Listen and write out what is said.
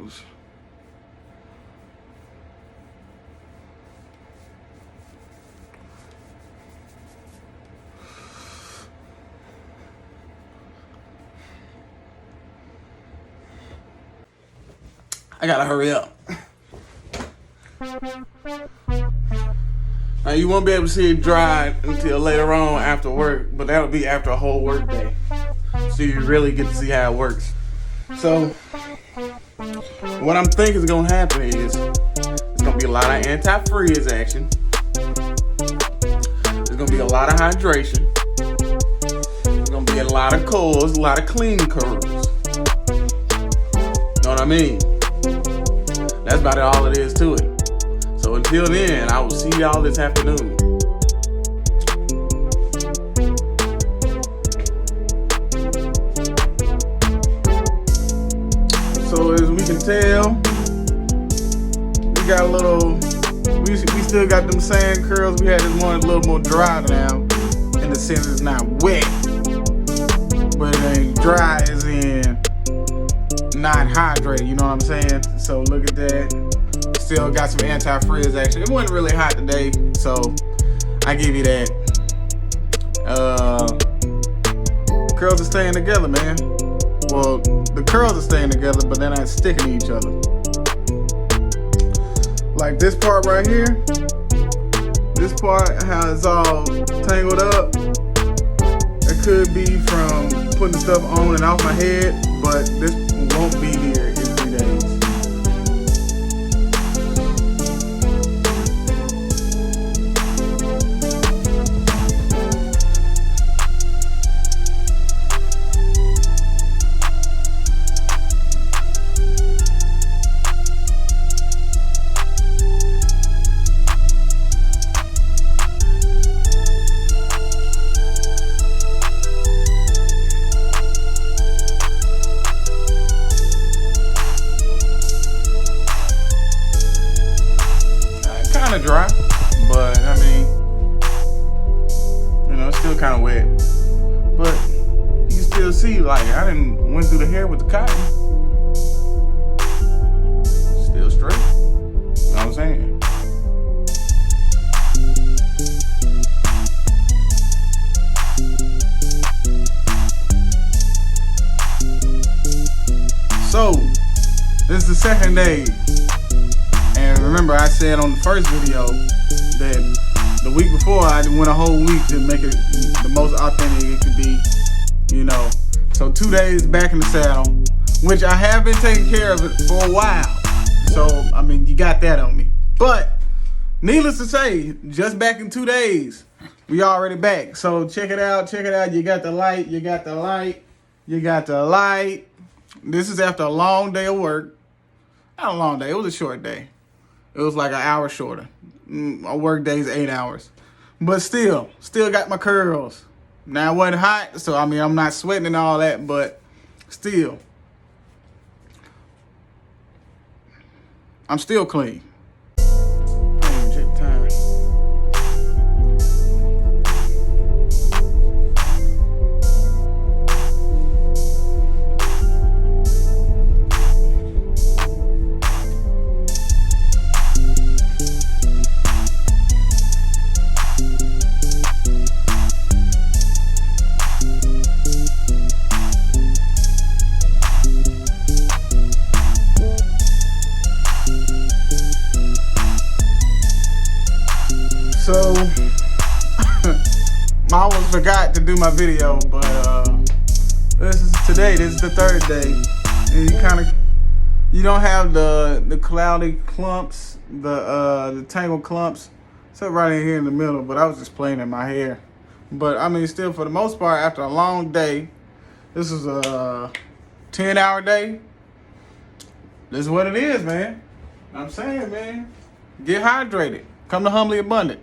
curls. I gotta hurry up. Now you won't be able to see it dry until later on after work, but that'll be after a whole work day. So you really get to see how it works. So what I'm thinking is gonna happen is it's gonna be a lot of anti-frizz action. There's gonna be a lot of hydration. There's gonna be a lot of curls, a lot of clean curls. Know what I mean? That's about all it is to it. So until then, I will see y'all this afternoon. So as we can tell, we got a little, we still got them sand curls. We had this one a little more dry now, in the sense it's not wet, but it ain't dry as in not hydrated, you know what I'm saying? So look at that. Still got some anti-frizz action. It wasn't really hot today, so I give you that. Curls are staying together, man. Well, the curls are staying together, but they're not sticking to each other. Like this part right here, this part, how it's all tangled up. It could be from putting stuff on and off my head, but this won't be here in 3 days. Kind of dry, but I mean, you know, it's still kind of wet. But you can still see, like, I didn't went through the hair with the cotton. Still straight. You know what I'm saying? So, this is the second day. And remember, I said on the first video that the week before I went a whole week to make it the most authentic it could be, you know. So 2 days back in the saddle, which I have been taking care of it for a while. So, I mean, you got that on me. But, needless to say, just back in 2 days, we already back. So check it out, check it out. You got the light, you got the light, you got the light. This is after a long day of work. Not a long day, it was a short day. It was like an hour shorter. My work day is 8 hours. But still got my curls. Now it wasn't hot, so I mean, I'm not sweating and all that, but still. I'm still clean. Check time. So, I almost forgot to do my video, but this is the third day, and you don't have the cloudy clumps, the tangled clumps, except right in here in the middle. But I was just playing in my hair. But I mean, still, for the most part, after a long day, this is a 10-hour day. This is what it is, man. I'm saying, man, get hydrated. Come to Humbly Abundant.